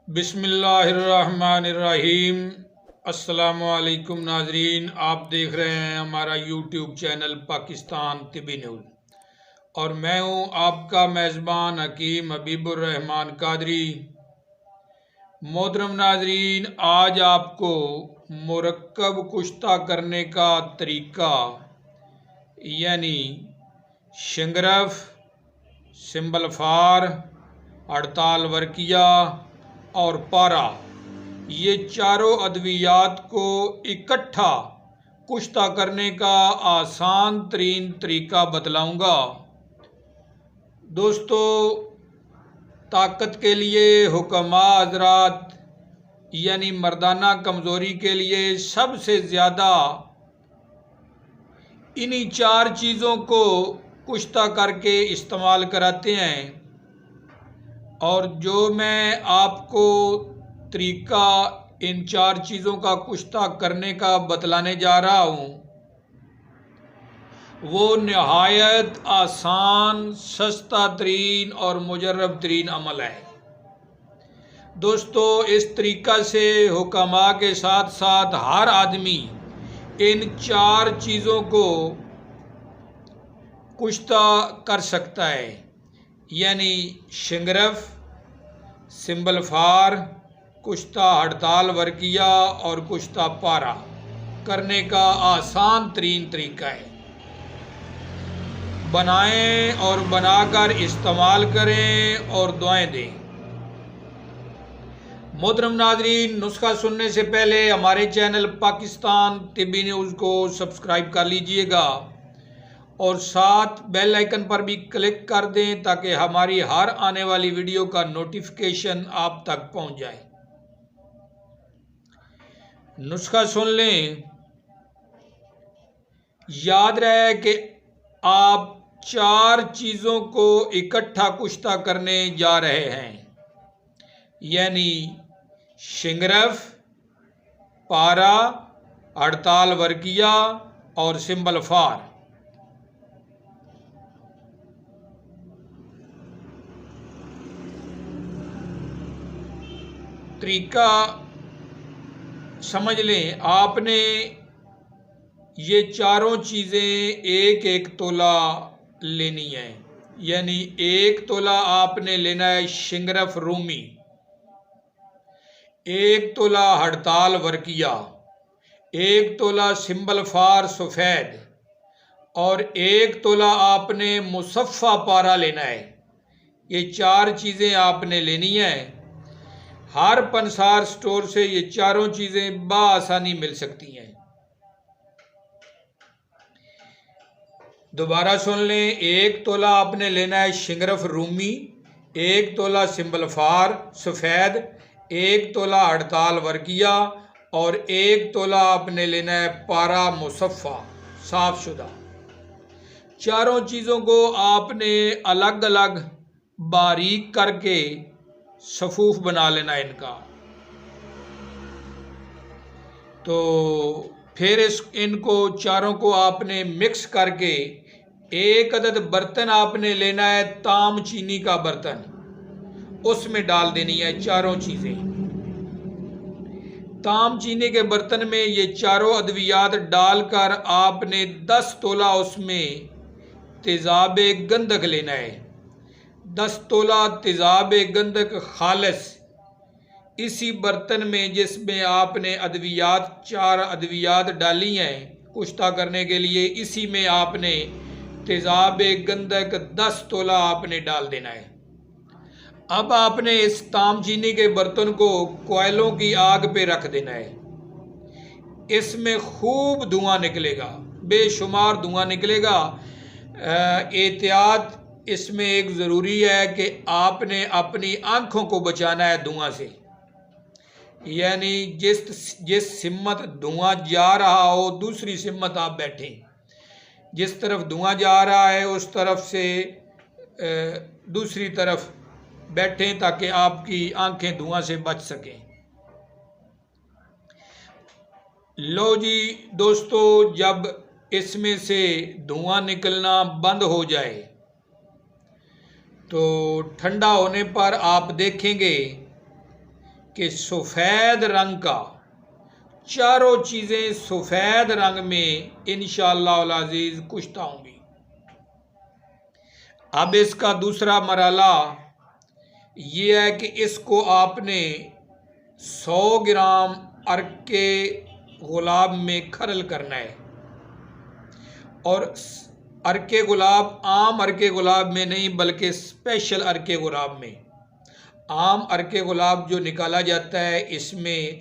बिस्मिल्लाहिर्रहमानिर्रहीम। अस्सलामुअलैकुम नाजरीन, आप देख रहे हैं हमारा यूट्यूब चैनल पाकिस्तान तिबी न्यूज़ और मैं हूं आपका मेज़बान हकीम हबीबुर्रहमान कादरी। मोहतरम नाजरीन, आज आपको मुरक्कब कुश्ता करने का तरीका यानी शिंगरफ, सिंबलफार, हड़ताल वर्किया और पारा, ये चारों अद्वियात को इकट्ठा कुश्ता करने का आसान तरीन तरीका बतलाऊंगा। दोस्तों, ताकत के लिए हुक्मा हज़रात यानी मर्दाना कमज़ोरी के लिए सबसे ज़्यादा इन्हीं चार चीज़ों को कुश्ता करके इस्तेमाल कराते हैं और जो मैं आपको तरीका इन चार चीज़ों का कुश्ता करने का बतलाने जा रहा हूँ वो नहायत आसान, सस्ता तरीन और मुजर्रब तरीन अमल है। दोस्तों, इस तरीका से हुक्मा के साथ साथ हर आदमी इन चार चीज़ों को कुश्ता कर सकता है, यानी शिंगरफ, सिंबलफार, कुश्ता हड़ताल वर्किया और कुश्ता पारा करने का आसान तरीन तरीका है। बनाएं और बनाकर इस्तेमाल करें और दुआएं दें। मोहतरम नाजरीन, नुस्खा सुनने से पहले हमारे चैनल पाकिस्तान तिबी न्यूज़ को सब्सक्राइब कर लीजिएगा और साथ बेल आइकन पर भी क्लिक कर दें ताकि हमारी हर आने वाली वीडियो का नोटिफिकेशन आप तक पहुंच जाए। नुस्खा सुन लें। याद रहे कि आप चार चीज़ों को इकट्ठा कुश्ता करने जा रहे हैं, यानी शिंगरफ, पारा, हड़ताल वर्किया और सिंबलफार। तरीका समझ लें। आपने ये चारों चीज़ें एक एक तोला लेनी है, यानी एक तोला आपने लेना है शिंगरफ रूमी, एक तोला हड़ताल वर्किया, एक तोला सिंबलफार सफ़ेद और एक तोला आपने मुसफ़ा पारा लेना है। ये चार चीज़ें आपने लेनी है। हर पंसार स्टोर से ये चारों चीज़ें बआसानी मिल सकती हैं। दोबारा सुन लें। एक तोला आपने लेना है शिंगरफ रूमी, एक तोला सिंबलफार सफ़ेद, एक तोला हड़ताल वर्किया और एक तोला आपने लेना है पारा मुसफ़ा साफ शुदा। चारों चीज़ों को आपने अलग अलग बारीक करके सफूफ बना लेना इनका। तो फिर इनको चारों को आपने मिक्स करके एक अदद बर्तन आपने लेना है, ताम चीनी का बर्तन, उसमें डाल देनी है चारों चीज़ें। ताम चीनी के बर्तन में ये चारों अद्वियात डालकर आपने 10 तोला उसमें तेज़ाब गंधक लेना है। 10 तोला तेज़ाब गंधक खालिस इसी बर्तन में जिसमें आपने अद्वियात चार अद्वियात डाली हैं कुश्ता करने के लिए, इसी में आपने तेज़ाब गंधक 10 तोला आपने डाल देना है। अब आपने इस ताम चीनी के बर्तन को कोयलों की आग पे रख देना है। इसमें खूब धुआं निकलेगा, बेशुमार धुआं निकलेगा। एहतियात इसमें एक ज़रूरी है कि आपने अपनी आँखों को बचाना है धुआं से, यानी जिस सिमत धुआं जा रहा हो दूसरी सिमत आप बैठें। जिस तरफ धुआं जा रहा है उस तरफ से दूसरी तरफ बैठें ताकि आपकी आंखें धुआं से बच सकें। लो जी दोस्तों, जब इसमें से धुआं निकलना बंद हो जाए तो ठंडा होने पर आप देखेंगे कि सफ़ेद रंग का, चारों चीज़ें सफ़ेद रंग में इंशाअल्लाह अल अज़ीज़ कुश्ता होंगी। अब इसका दूसरा मरहला ये है कि इसको आपने 100 ग्राम अर्के गुलाब में खरल करना है। और अर्के गुलाब आम अर्के गुलाब में नहीं, बल्कि स्पेशल अर्के गुलाब में। आम अर्के गुलाब जो निकाला जाता है इसमें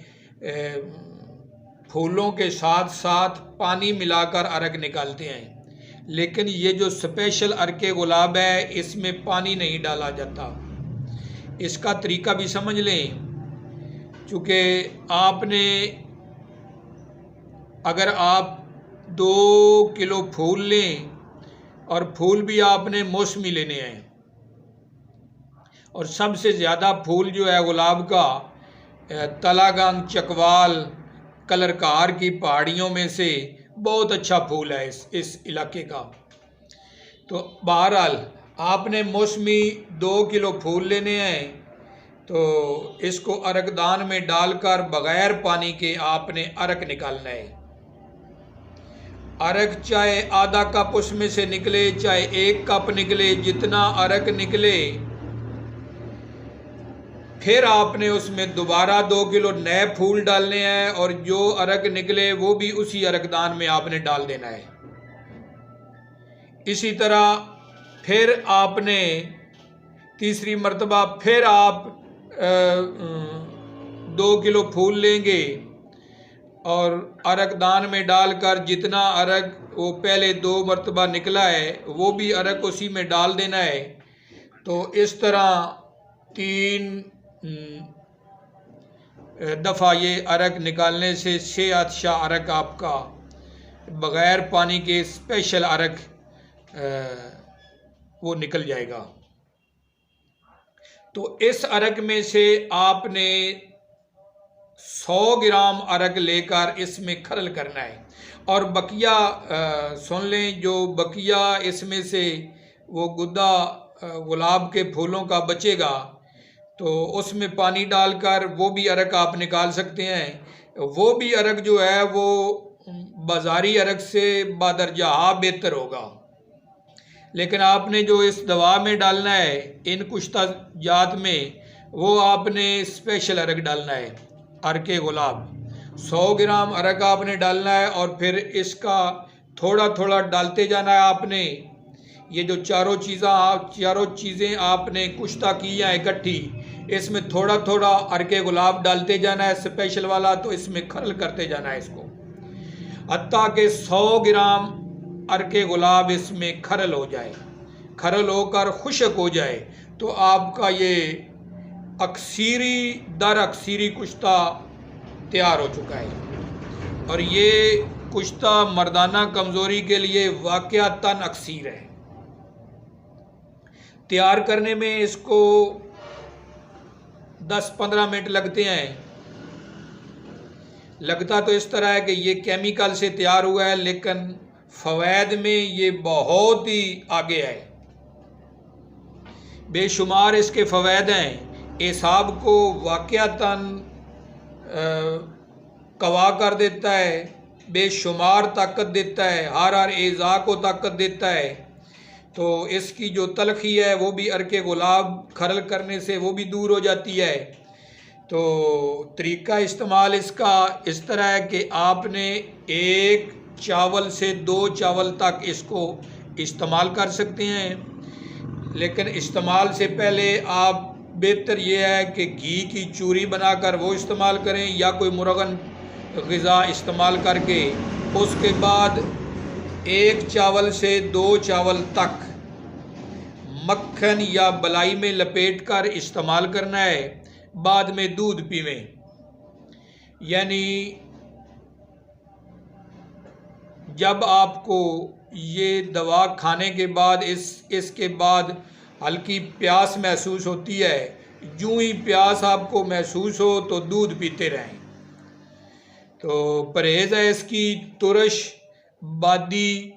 फूलों के साथ साथ पानी मिलाकर अर्क निकालते हैं, लेकिन ये जो स्पेशल अर्के गुलाब है इसमें पानी नहीं डाला जाता। इसका तरीका भी समझ लें, चूँकि आपने अगर आप 2 किलो फूल लें और फूल भी आपने मौसमी लेने हैं, और सबसे ज़्यादा फूल जो है गुलाब का तलागंग, चकवाल, कलरकार की पहाड़ियों में से बहुत अच्छा फूल है इस इलाके का। तो बहरहाल आपने मौसमी 2 किलो फूल लेने हैं, तो इसको अर्कदान में डालकर बग़ैर पानी के आपने अर्क निकालना है। अर्क चाहे आधा कप उसमें से निकले, चाहे 1 कप निकले, जितना अर्क निकले, फिर आपने उसमें दोबारा 2 किलो नए फूल डालने हैं और जो अर्क निकले वो भी उसी अर्कदान में आपने डाल देना है। इसी तरह फिर आपने तीसरी मर्तबा फिर आप 2 किलो फूल लेंगे और अर्कदान में डालकर जितना अर्क वो पहले 2 मर्तबा निकला है वो भी अर्क उसी में डाल देना है। तो इस तरह 3 दफ़ा ये अर्क निकालने से 6 अदशा अर्क आपका बग़ैर पानी के स्पेशल अर्क वो निकल जाएगा। तो इस अर्क में से आपने 100 ग्राम अर्क लेकर इसमें खरल करना है। और बकिया सुन लें, जो बकिया इसमें से वो गुद्दा गुलाब के फूलों का बचेगा तो उसमें पानी डालकर वो भी अर्क आप निकाल सकते हैं। वो भी अर्क जो है वो बाज़ारी अर्क से बादरजा बेहतर होगा, लेकिन आपने जो इस दवा में डालना है, इन कुश्ता जात में, वो आपने स्पेशल अर्क डालना है। अर्के गुलाब 100 ग्राम अर्क आपने डालना है और फिर इसका थोड़ा थोड़ा डालते जाना है आपने। ये जो चारों चीज़ें आपने कुश्ता की हैं इकट्ठी, इसमें थोड़ा थोड़ा अर्के गुलाब डालते जाना है स्पेशल वाला, तो इसमें खरल करते जाना है इसको, हत्ता के 100 ग्राम अर्के गुलाब इसमें खरल हो जाए, खरल होकर खुशक हो जाए, तो आपका ये अक्सीरी कुश्ता तैयार हो चुका है। और ये कुश्ता मर्दाना कमज़ोरी के लिए वाक़यातन अक्सीर है। तैयार करने में इसको 10-15 मिनट लगते हैं। लगता तो इस तरह है कि ये केमिकल से तैयार हुआ है, लेकिन फ़वाइद में ये बहुत ही आगे है। बेशुमार इसके फ़वाइद हैं। एसाब को वाक़यातन कवा कर देता है, बेशुमार ताकत देता है, हर एज़ा को ताकत देता है। तो इसकी जो तलखी है वो भी अर्के गुलाब खरल करने से वो भी दूर हो जाती है। तो तरीका इस्तेमाल इसका इस तरह है कि आपने 1 चावल से 2 चावल तक इसको इस्तेमाल कर सकते हैं, लेकिन इस्तेमाल से पहले आप बेहतर ये है कि घी की चूरी बनाकर वो इस्तेमाल करें या कोई मुरगन ग़िज़ा इस्तेमाल करके उसके बाद 1 चावल से 2 चावल तक मक्खन या बलाई में लपेट कर इस्तेमाल करना है। बाद में दूध पीवें, यानी जब आपको ये दवा खाने के बाद इसके बाद हल्की प्यास महसूस होती है, यूं ही प्यास आपको महसूस हो तो दूध पीते रहें। तो परहेज़ है इसकी तुरश, बादी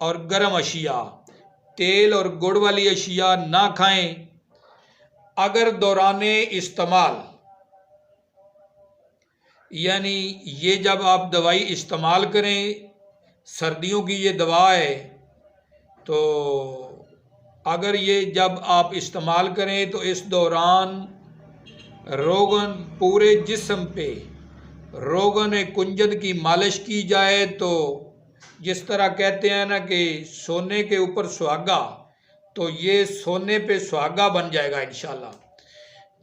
और गर्म अशिया, तेल और गुड़ वाली अशिया ना खाएं। अगर दौराने इस्तेमाल यानी ये जब आप दवाई इस्तेमाल करें, सर्दियों की ये दवा है, तो अगर ये जब आप इस्तेमाल करें तो इस दौरान रोगन पूरे जिस्म पे रोगन कुंजद की मालिश की जाए तो जिस तरह कहते हैं ना कि सोने के ऊपर सुहागा, तो ये सोने पे सुहागा बन जाएगा इंशाल्लाह।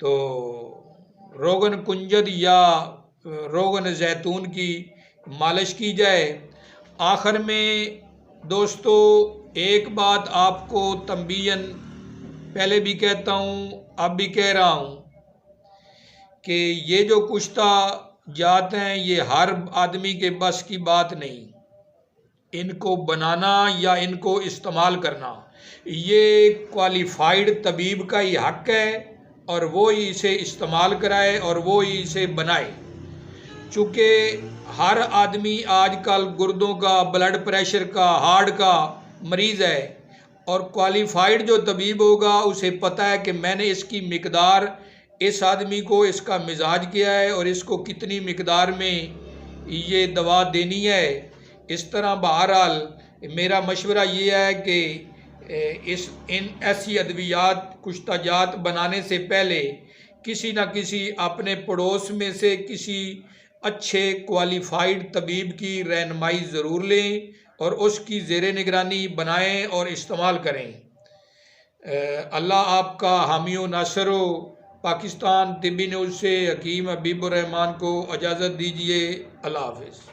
तो रोगन कुंजद या रोगन जैतून की मालिश की जाए। आखिर में दोस्तों एक बात आपको तंबीहन पहले भी कहता हूँ, अब भी कह रहा हूँ कि ये जो कुश्ता जात हैं ये हर आदमी के बस की बात नहीं। इनको बनाना या इनको इस्तेमाल करना ये क्वालिफाइड तबीब का ही हक है, और वो ही इसे इस्तेमाल कराए और वो ही इसे बनाए। चूँकि हर आदमी आजकल गुर्दों का, ब्लड प्रेशर का, हार्ट का मरीज़ है, और क्वालिफाइड जो तबीब होगा उसे पता है कि मैंने इसकी मिकदार, इस आदमी को इसका मिजाज क्या है और इसको कितनी मिकदार में ये दवा देनी है। इस तरह बहरहाल मेरा मशवरा ये है कि इन ऐसी अद्वियात कुश्ताजात बनाने से पहले किसी न किसी अपने पड़ोस में से किसी अच्छे क्वालिफाइड तबीब की रहनुमाई ज़रूर लें और उसकी ज़ेरे निगरानी बनाएं और इस्तेमाल करें। अल्लाह आपका हामी व नासर हो। पाकिस्तान तिब्बी न्यूज़ से हकीम हबीबुर रहमान को इजाज़त दीजिए। अल्लाह हाफ़िज़।